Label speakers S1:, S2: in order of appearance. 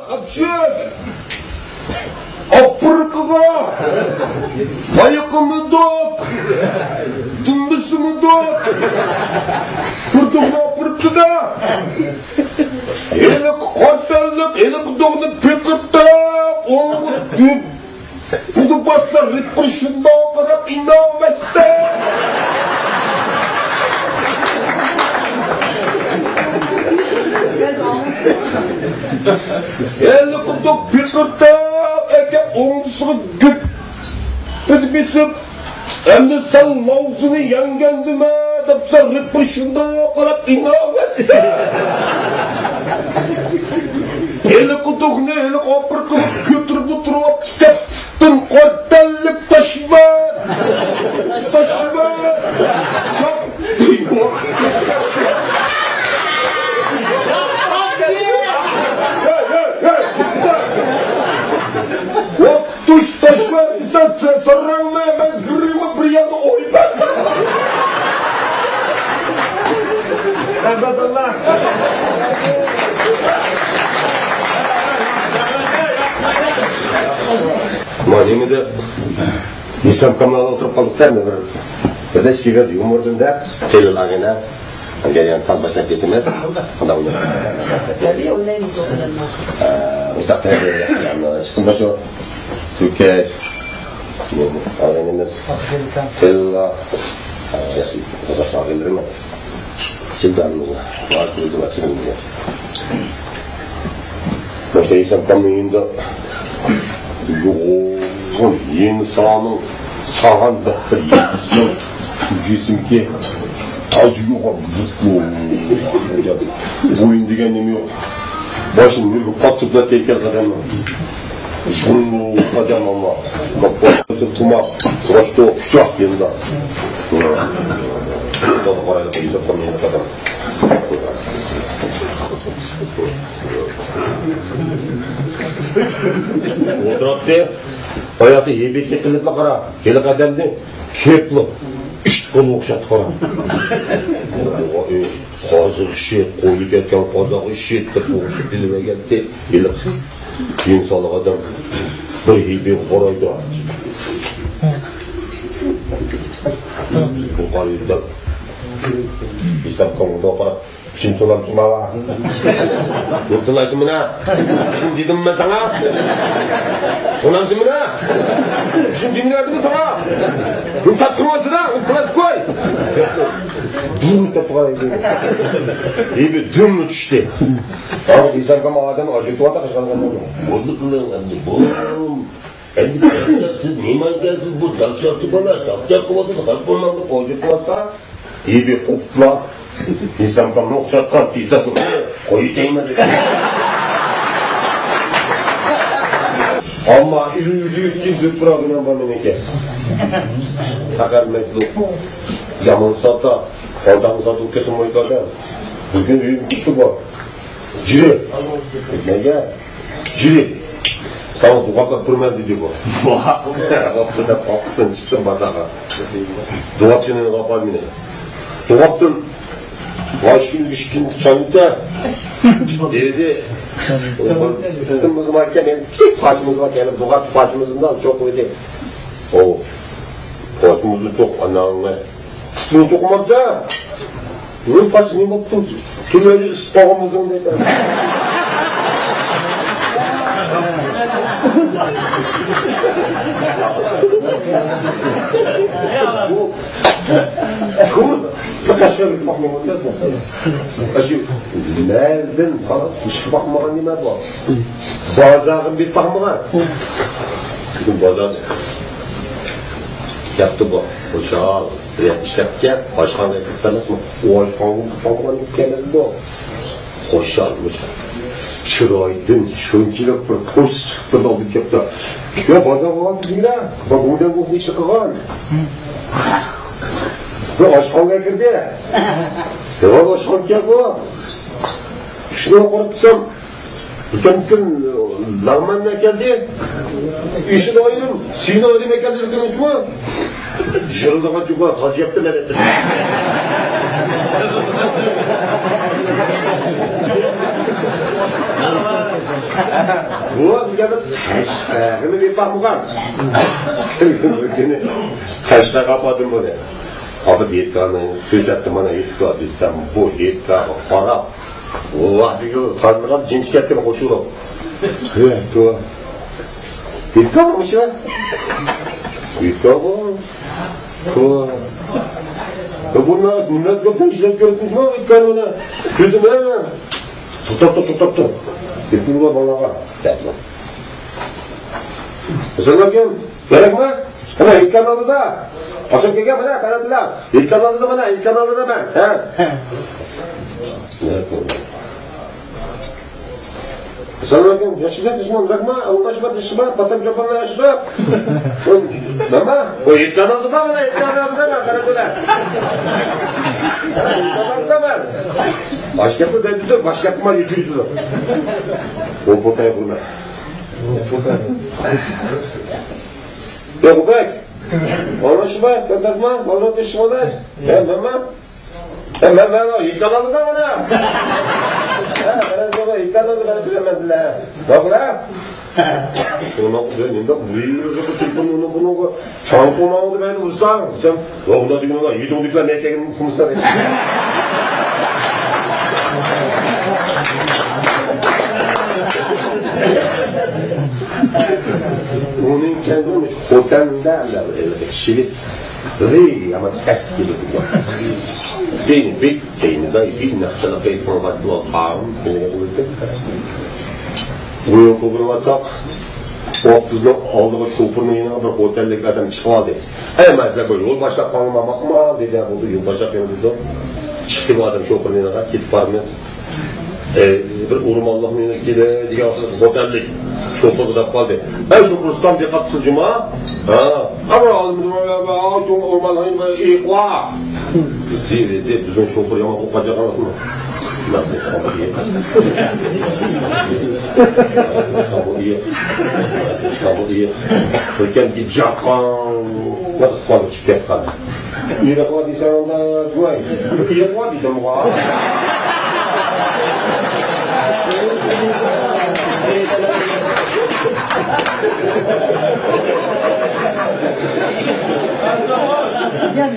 S1: Apşır! Apırkıga! Ayakımı dok! Dımbısımı dok! Pırtıma apırtı da! Elik kontellik, elik doğunu pekirtip, onu düp! Budu baslar ripkırışında okudap inanmazsa! Elik doğunu pekirtip, ekip oğundusunu güp! Ödümesip, elli sal mavzunu yengendime, dapsa ripkırışında okudap inanmazsa! Elik doğunu, elik apırkını götürüp oturup, tın kortellik taşıma! Taşıma! O tuş taşıma bizden sorranma hemen zırhımı bir yana oynar. Kazadallah. Malimi de İslam kanalına oturup kaldıklar mı? Dadaş gibi yumurdun da kıyılağına gelen sal başına getirmez. O da onu.
S2: Tabii oynayınız onlarla.
S1: Uzakta yani çıkın başı Türkiye öğrenimiz kıyıla uzakta gelir mi? Sildanımızı var kıyıcı var sildanımızı. Başta İslam kanalında yoğun insanın sağan bir yetisinin şu cisimki tacı yok boyun degenim yok başın bir patlık da teker kadar şunu kadar ama kapatı tumak başta küçük yanında da parayla polise konuya kadar Oturaptı, hayatı heybet getirip kara, gelik adamdı, kepli, üç kolu okşat kara. Kazık işet, koylu ketken kazak işet, bu dilime geldi, gelik. İnsanlık adam, bir heybet koraydı. Bu karıydı da, İslam konumda kara. Şimdi solan tutmağa. Yurtulaysın bana. Şimdi dedim ben sana. Sonansın bana. Şimdi dinlerdim sana. Yumuşat kırması da. Yurtulaysı koy. Dün tepkilaydı. İyi bir dün mü düştü? Abi insan kama adam acıktı var da kaçırgan oldu. Bozdu kılığın anne. Boğum. Siz neyman gelsiz bu ders yaptı bana. Tapacak kovasını kalp olmalı. Koyacak kovasına. İyi bir kopla. İnsan kanını okşatkan pizza kurdu. Koyu değmedi. Ama ülü gizli bırakınan bana neke. Sakar meklu. Yaman sata. Kaldan uzatı kesin boyutlardan. Bugün büyük tuttu bu. Ciri. Nege? Ciri. Sana duvakla durmaz dedi bu. Vakti de kalksın çıksın basağa. Duvak senin kapar mine. Duvaktın başkül işkin çanıda dedi üstümüz varken ilk parçamız varken duvat parçamızdan çok öyle o parçamızı çok anağına üstünü çok olmazsa bunun parçasını baktım tümleri ıspağımızın dedi bu şunu Kaşıya bir bakmam lazım. Kaşı nereden falan hiç bakmadan nime bu? Bazarın bir bakmadan. Bugün bazar yaptı bu. Uşağı yapmışlarken başkan ekiptanız mı? O başkanın bakmadan geldi o. Koşarmış. Çıraydın, şönkilip bir polis çıktı da bir yaptı. Ya bazar olan değil ha. Bak buradan bu işi kıvan. Bu aşkın'a girdi. Ya aşkın gel bu. Şunu korktum. Bütün lağmanla geldi. İşin ayrım. Sine ayrıma geldi demiş mi? Jırıldığa cuma kaz yaptı ben ettim. Bu degani tashqarini deb baqirgan. Tashqa qapadim buni. Hozir yetganini ko'rsatdim mana yetgan desam, bu yetgan qarab. Bu vaqtiga qazilgan jinchkatga qo'shilib. To'g'ri. Yetganmi shu? Yetganmi? To'g'ri. Bunlar gökten işlet görürsünüz mü? İlkan ona. Gözüm hemen. Tutak. Hepini var bana. Yapma. Sen bakayım. Gerek mi? Hemen İlkan aldı da. Aşıp gel bana. Kanadılar. İlkan aldı da bana. İlkan aldı da ben. He? Ne yapayım? Sen bakayım. Yaşayacak düşman. Bırakma. Avuktaşıma düşman. Patak yapanla yaşayacak. Mama. O İlkan aldı da bana. İlkan aldı da ben. Kanadılar. Tamam. Başkapı dedi, başkapı var 200 lira. O potaya vurma. Ya bu bek. Ona şu bek, bakma, bana teşmalar. Ben o yıkanalı da bana. Ben yıkanalı bana bilemediler. Bak la. Ona ne de vuruyor bu telefonunu bunu çankona oldu beni vursan. Sen ona diyorsun ona iyi doğduklar ne ekleyin kumsar. Onun kendini otelden şilis ama ters gibi Beni bekleyiniz ay bir nakşala kayıtma vakti var ağım beni bu yok olursa Oğuz'un aldığı şoförünün yanına bir otellik adam çıkmadı. Hemen de böyle yol başlap bana bakma dedi oldu yol başlap yanımızda. Çıktı bu adam şoförünün yanına gidip varmaz. Bir uğrum Allah'ın yanına gide diye otellik şoförü da kaldı. Ben şoför ustam diye kapsın cuma. Ama aldım olmalıyım ikva. Dedi düzgün şoför yaman kopacak anladın mı? İstanbul iyi. Türkiye'nin gidecekkan. Nasıl kalır çıkacakkan? İyi rekla diysen onda duay. İyi rekla diyeceğim var.
S2: Ya,